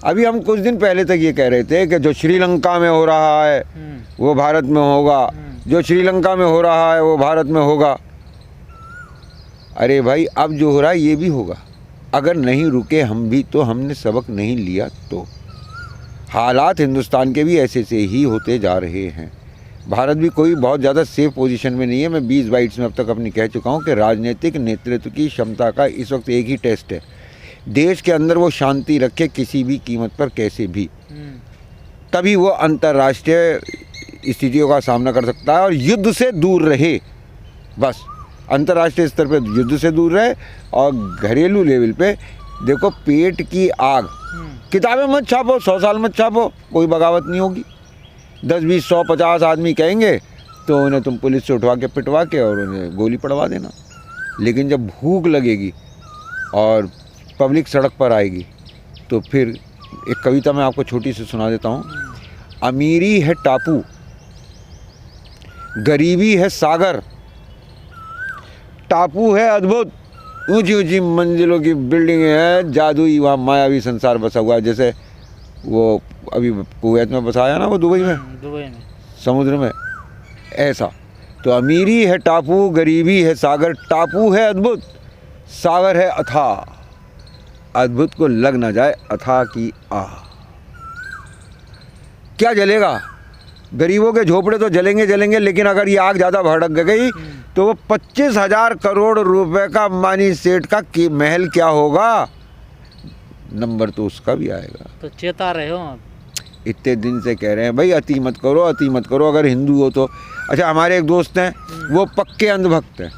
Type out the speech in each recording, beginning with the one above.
अभी हम कुछ दिन पहले तक ये कह रहे थे कि जो श्रीलंका में हो रहा है वो भारत में होगा, जो श्रीलंका में हो रहा है वो भारत में होगा। अरे भाई अब जो हो रहा है ये भी होगा, अगर नहीं रुके हम भी तो, हमने सबक नहीं लिया तो। हालात हिंदुस्तान के भी ऐसे से ही होते जा रहे हैं। भारत भी कोई बहुत ज़्यादा सेफ पोजीशन में नहीं है। मैं 20 बाइट्स में अब तक अपनी कह चुका हूँ कि राजनीतिक नेतृत्व की क्षमता का इस वक्त एक ही टेस्ट है, देश के अंदर वो शांति रखे किसी भी कीमत पर कैसे भी, तभी वो अंतर्राष्ट्रीय स्थितियों का सामना कर सकता है और युद्ध से दूर रहे। बस अंतर्राष्ट्रीय स्तर पे युद्ध से दूर रहे और घरेलू लेवल पे देखो पेट की आग, किताबें मत छापो, 100 साल मत छापो, कोई बगावत नहीं होगी। 10, 20, 100, 50 आदमी कहेंगे तो उन्हें तुम पुलिस से उठवा के पिटवा के और उन्हें गोली पड़वा देना। लेकिन जब भूख लगेगी और पब्लिक सड़क पर आएगी तो फिर एक कविता मैं आपको छोटी सी सुना देता हूँ। अमीरी है टापू, गरीबी है सागर, टापू है अद्भुत, ऊंची ऊंची मंजिलों की बिल्डिंगें हैं, जादुई वहाँ मायावी संसार बसा हुआ है। जैसे वो अभी कुवैत में बसाया ना, वो दुबई में समुद्र में, ऐसा। तो अमीरी है टापू, गरीबी है सागर, टापू है अद्भुत, सागर है अथाह, अद्भुत को लग ना जाए अथाह की आह। क्या जलेगा? गरीबों के झोपड़े तो जलेंगे जलेंगे, लेकिन अगर ये आग ज़्यादा भड़क गई तो वो 25,000 करोड़ रुपए का अंबानी सेठ का महल क्या होगा, नंबर तो उसका भी आएगा। तो चेता रहे हो आप? इतने दिन से कह रहे हैं भाई अति मत करो, अति मत करो। अगर हिंदू हो तो अच्छा, हमारे एक दोस्त हैं वो पक्के अंधभक्त हैं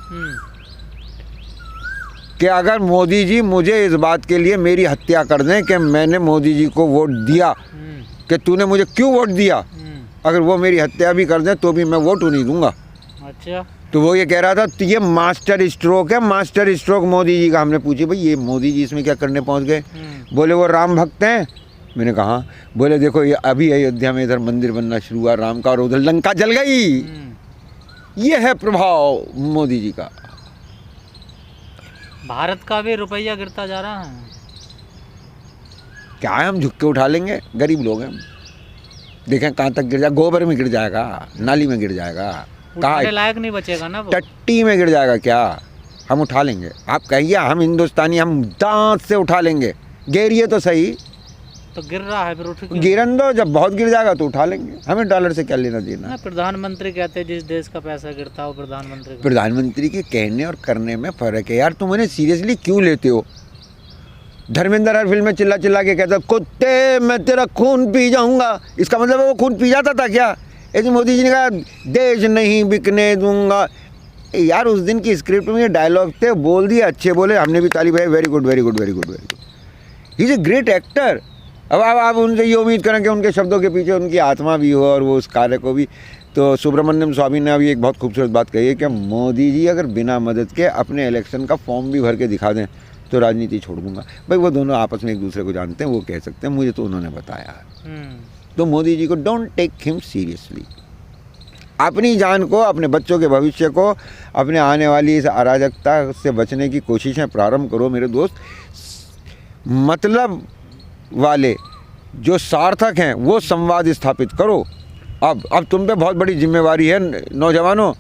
कि अगर मोदी जी मुझे इस बात के लिए मेरी हत्या कर दें कि मैंने मोदी जी को वोट दिया, कि तूने मुझे क्यों वोट दिया, अगर वो मेरी हत्या भी कर दें तो भी मैं वोट नहीं दूंगा। अच्छा, तो वो ये कह रहा था तो ये मास्टर स्ट्रोक है, मास्टर स्ट्रोक मोदी जी का। हमने पूछे भाई ये मोदी जी इसमें क्या करने पहुंच गए? बोले वो राम भक्त हैं। मैंने कहा, बोले देखो ये अभी अयोध्या में इधर मंदिर बनना शुरू हुआ राम का और उधर लंका जल गई। ये है प्रभाव मोदी जी का। भारत का भी रुपया गिरता जा रहा है। क्या है, हम झुक के उठा लेंगे, गरीब लोग हैं। देखें कहाँ तक गिर जाए, गोबर में गिर जाएगा, नाली में गिर जाएगा, उठाने लायक नहीं बचेगा ना वो, टट्टी में गिर जाएगा। क्या हम उठा लेंगे? आप कहिए हम हिंदुस्तानी, हम दांत से उठा लेंगे। गिरिए तो सही, तो गिर रहा है फिर उठ के गिरन दो, जब बहुत गिर जाएगा तो उठा लेंगे। हमें डॉलर से क्या लेना देना। ना, प्रधानमंत्री कहते हैं जिस देश का पैसा गिरता हो प्रधानमंत्री। प्रधानमंत्री के कहने और करने में फ़र्क है यार। तुम उन्हें सीरियसली क्यों लेते हो? धर्मेंद्र हर फिल्म में चिल्ला चिल्ला के कहता कुत्ते मैं तेरा खून पी जाऊंगा, इसका मतलब है वो खून पी जाता था क्या? ऐसे मोदी जी ने कहा देश नहीं बिकने दूंगा। यार उस दिन की स्क्रिप्ट में ये डायलॉग थे, बोल दिए, अच्छे बोले, हमने भी ताली बजाई, very good very good very good very good. He is a great actor. अब आप उनसे ये उम्मीद करें कि उनके शब्दों के पीछे उनकी आत्मा भी हो और वो उस कार्य को भी। तो सुब्रमण्यम स्वामी ने अभी एक बहुत खूबसूरत बात कही है कि मोदी जी अगर बिना मदद के अपने इलेक्शन का फॉर्म भी भर के दिखा दें तो राजनीति छोड़ दूंगा। भाई वो दोनों आपस में एक दूसरे को जानते हैं, वो कह सकते हैं, मुझे तो उन्होंने बताया। तो मोदी जी को डोंट टेक हिम सीरियसली। अपनी जान को, अपने बच्चों के भविष्य को, अपने आने वाली इस अराजकता से बचने की कोशिशें प्रारंभ करो मेरे दोस्त। मतलब वाले जो सार्थक हैं वो संवाद स्थापित करो। अब तुम पे बहुत बड़ी जिम्मेवारी है नौजवानों।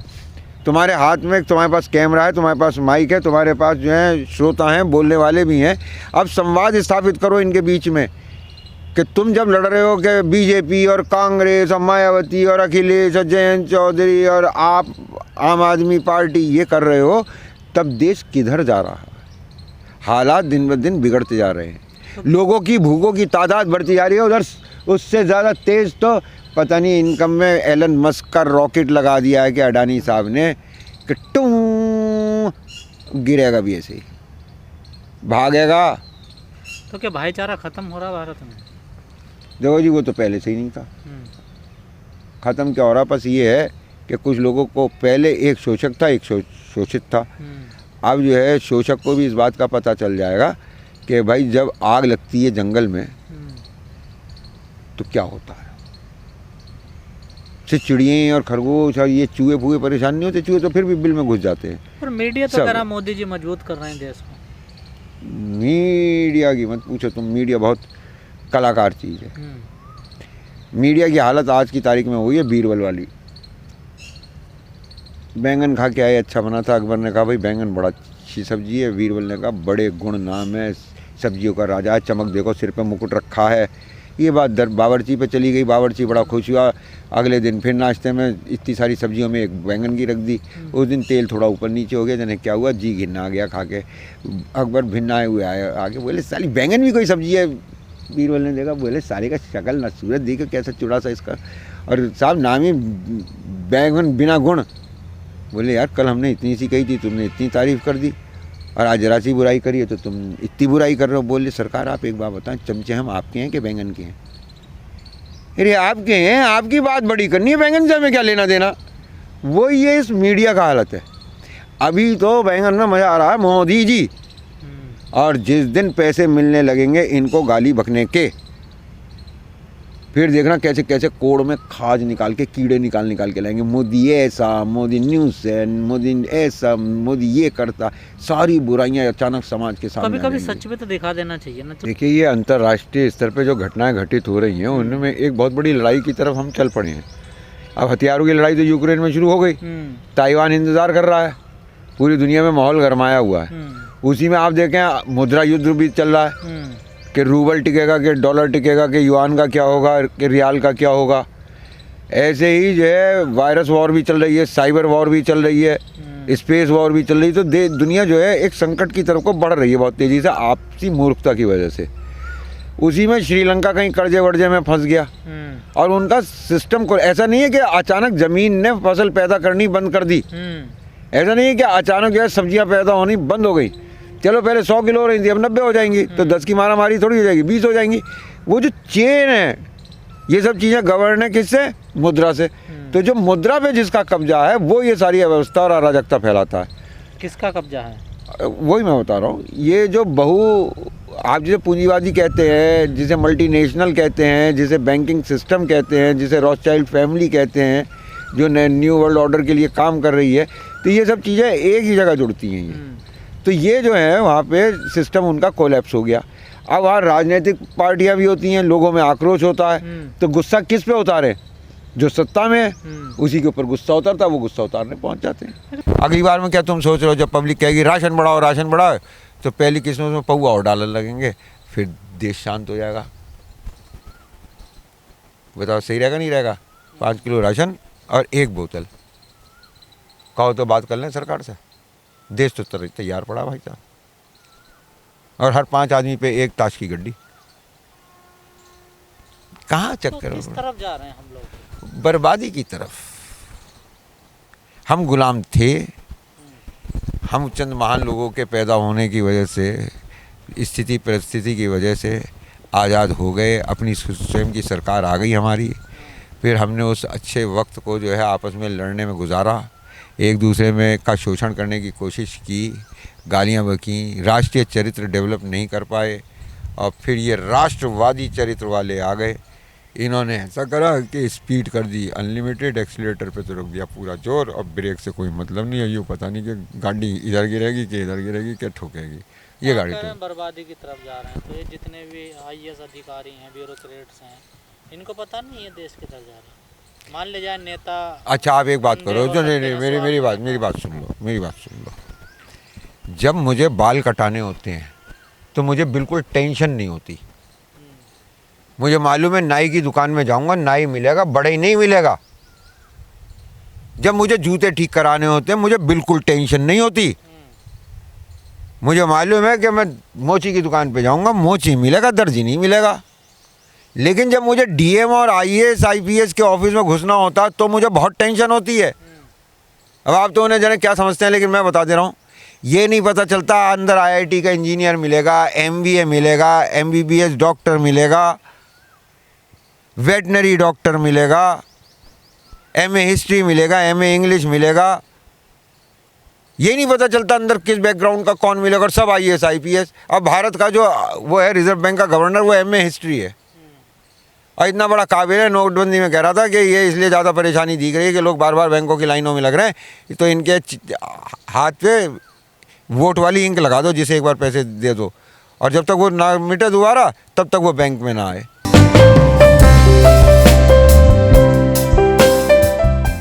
तुम्हारे हाथ में, तुम्हारे पास कैमरा है, तुम्हारे पास माइक है, तुम्हारे पास जो है श्रोता हैं, बोलने वाले भी हैं। अब संवाद स्थापित करो इनके बीच में कि तुम जब लड़ रहे हो कि बीजेपी और कांग्रेस और मायावती और अखिलेश और जयंत चौधरी और आप आम आदमी पार्टी ये कर रहे हो, तब देश किधर जा रहा है? हालात दिन ब दिन बिगड़ते जा रहे हैं, लोगों की भूखों की तादाद बढ़ती जा रही है। उधर उससे ज़्यादा तेज़ तो पता नहीं इनकम में एलन मस्क का रॉकेट लगा दिया है कि अडानी साहब ने, कि टूं गिरेगा भी ऐसे ही, भागेगा। तो क्या भाईचारा ख़त्म हो रहा भारत में? देखो जी वो तो पहले से ही नहीं था। ख़त्म क्या हो रहा, बस ये है कि कुछ लोगों को, पहले एक शोषक था एक शोषित था। अब जो है शोषक को भी इस बात का पता चल जाएगा कि भाई जब आग लगती है जंगल में तो क्या होता है। सिर्फ चिड़ियाँ और खरगोश और ये चूहे फूहे परेशान नहीं होते, चूहे तो फिर भी बिल में घुस जाते हैं। पर मीडिया तो कह रहा मोदी जी मजबूत कर रहे हैं देश को। मीडिया की मत पूछो तुम, मीडिया बहुत कलाकार चीज़ है। मीडिया की हालत आज की तारीख में हुई है बीरबल वाली। बैंगन खा के आए, अच्छा बना था। अकबर ने कहा भाई बैंगन बड़ा अच्छी सब्जी है। बीरबल ने कहा बड़े गुण नाम है, सब्जियों का राजा है, चमक देखो सिर पे मुकुट रखा है। ये बात बावर्ची पे चली गई। बावर्ची बड़ा खुश हुआ। अगले दिन फिर नाश्ते में इतनी सारी सब्जियों में एक बैंगन की रख दी। उस दिन तेल थोड़ा ऊपर नीचे हो गया। जने क्या हुआ, जी घिन्ना आ गया खा के। अकबर भिन्नाए हुए आए आगे, बोले साली बैंगन भी कोई सब्जी है। बीरबल ने देखा, बोले साले का शक्ल ना सूरत देखो कैसा चुड़ा सा इसका, और साहब नाम ही बैंगन बिना गुण। बोले यार कल हमने इतनी सी कही थी, तुमने इतनी तारीफ़ कर दी, और आज जरा सी बुराई करी है तो तुम इतनी बुराई कर रहे हो। बोले सरकार आप एक बात बताएं, चमचे हम आपके हैं कि बैंगन के हैं? अरे आपके हैं, आपकी बात बड़ी करनी है, बैंगन से हमें क्या लेना देना। वो ये इस मीडिया का हालत है। अभी तो बैंगन में मज़ा आ रहा है मोदी जी, और जिस दिन पैसे मिलने लगेंगे इनको गाली बकने के, फिर देखना कैसे कैसे कोड़ में खाज निकाल के, कीड़े निकाल के लाएंगे। मोदी ऐसा, मोदी न्यूज़ है, मोदी ऐसा, मोदी ये करता। सारी बुराइयां अचानक समाज के सामने कभी कभी सच में तो दिखा देना चाहिए ना। तो देखिए ये अंतर्राष्ट्रीय स्तर पे जो घटनाएं घटित हो रही हैं उनमें एक बहुत बड़ी लड़ाई की तरफ हम चल पड़े हैं। अब हथियारों की लड़ाई तो यूक्रेन में शुरू हो गई। ताइवान इंतज़ार कर रहा है। पूरी दुनिया में माहौल गरमाया हुआ है। उसी में आप देखें मुद्रा युद्ध भी चल रहा है कि रूबल टिकेगा, कि डॉलर टिकेगा, कि युआन का क्या होगा, कि रियाल का क्या होगा। ऐसे ही जो है वायरस वॉर भी चल रही है, साइबर वॉर भी चल रही है, स्पेस वॉर भी चल रही है। तो दुनिया जो है एक संकट की तरफ को बढ़ रही है बहुत तेज़ी से, आपसी मूर्खता की वजह से। उसी में श्रीलंका कहीं कर्जे वर्जे में फंस गया, और उनका सिस्टम को ऐसा नहीं है कि अचानक ज़मीन ने फसल पैदा करनी बंद कर दी। ऐसा नहीं है कि अचानक जो है सब्जियाँ पैदा होनी बंद हो गई। चलो पहले 100 किलो हो रही थी, अब 90 हो जाएंगी, तो 10 की मारामारी थोड़ी हो जाएगी, 20 हो जाएंगी। वो जो चेन है, ये सब चीज़ें गवर्न है किससे? मुद्रा से। तो जो मुद्रा पे जिसका कब्जा है वो ये सारी अव्यवस्था और अराजकता फैलाता है। किसका कब्जा है? वही मैं बता रहा हूँ। ये जो आप जिसे पूंजीवादी कहते हैं, जिसे मल्टीनेशनल कहते हैं, जिसे बैंकिंग सिस्टम कहते हैं, जिसे रॉथस्चाइल्ड फैमिली कहते हैं, जो न्यू वर्ल्ड ऑर्डर के लिए काम कर रही है, तो ये सब चीज़ें एक ही जगह जुड़ती हैं ये। तो ये जो है वहाँ पे सिस्टम उनका कोलैप्स हो गया। अब वहाँ राजनीतिक पार्टियाँ भी होती हैं, लोगों में आक्रोश होता है, तो गुस्सा किस पे उतारे? जो सत्ता में है उसी के ऊपर गुस्सा उतरता, वो गुस्सा उतारने पहुँच जाते हैं। अगली बार में क्या तुम सोच रहे हो, जब पब्लिक कहेगी राशन बढ़ाओ राशन बढ़ाओ, तो पहली किस्मों में पौवा और डालने लगेंगे, फिर देश शांत हो जाएगा। बताओ सही रहेगा नहीं रहेगा? 5 किलो राशन और 1 बोतल, कहो तो बात कर लें सरकार से। देश तो तैयार पड़ा भाई साहब, और हर 5 आदमी पे 1 ताश की गड्डी। कहाँ चक्कर किस तरफ जा रहे हैं हम लोग? बर्बादी की तरफ। हम गुलाम थे, हम चंद महान लोगों के पैदा होने की वजह से, स्थिति परिस्थिति की वजह से आज़ाद हो गए, अपनी स्वयं की सरकार आ गई हमारी। फिर हमने उस अच्छे वक्त को जो है आपस में लड़ने में गुजारा, एक दूसरे में का शोषण करने की कोशिश की, गालियाँ बकीं, राष्ट्रीय चरित्र डेवलप नहीं कर पाए, और फिर ये राष्ट्रवादी चरित्र वाले आ गए। इन्होंने ऐसा करा कि स्पीड कर दी अनलिमिटेड, एक्सीलेटर पे तो रोक दिया पूरा जोर, और ब्रेक से कोई मतलब नहीं है। यूँ पता नहीं कि गाड़ी इधर गिरेगी कि इधर गिरेगी कि ठोकेगी, ये गाड़ी तो बर्बादी की तरफ जा रहे हैं। तो ये जितने भी IAS अधिकारी हैं, ब्यूरोक्रेट्स हैं, इनको पता नहीं है देश किधर जा रहे हैं। मान ले जाए नेता। अच्छा आप एक बात करो, जो नहीं मेरी बात सुन लो। जब मुझे बाल कटाने होते हैं तो मुझे बिल्कुल टेंशन नहीं होती। मुझे मालूम है नाई की दुकान में जाऊंगा, नाई मिलेगा, बड़ा ही नहीं मिलेगा। जब मुझे जूते ठीक कराने होते हैं मुझे बिल्कुल टेंशन नहीं होती। मुझे मालूम है कि मैं मोची की दुकान पे जाऊंगा, मोची मिलेगा, दर्जी नहीं मिलेगा। लेकिन जब मुझे DM और IAS IPS के ऑफिस में घुसना होता तो मुझे बहुत टेंशन होती है। अब आप तो उन्हें जाने क्या समझते हैं, लेकिन मैं बता दे रहा हूँ, ये नहीं पता चलता अंदर IIT का इंजीनियर मिलेगा, MBA मिलेगा, MBBS डॉक्टर मिलेगा, वेटनरी डॉक्टर मिलेगा, MA हिस्ट्री मिलेगा, MA इंग्लिश मिलेगा। ये नहीं पता चलता अंदर किस बैकग्राउंड का कौन मिलेगा, और सब IAS IPS। अब भारत का जो वो है रिजर्व बैंक का गवर्नर, वो MA हिस्ट्री है, और इतना बड़ा काबिल है। नोटबंदी में कह रहा था कि ये इसलिए ज़्यादा परेशानी दिख रही है कि लोग बार बार बैंकों की लाइनों में लग रहे हैं, तो इनके हाथ पे वोट वाली इंक लगा दो, जिसे एक बार पैसे दे दो, और जब तक वो ना मिटे दोबारा तब तक वो बैंक में ना आए।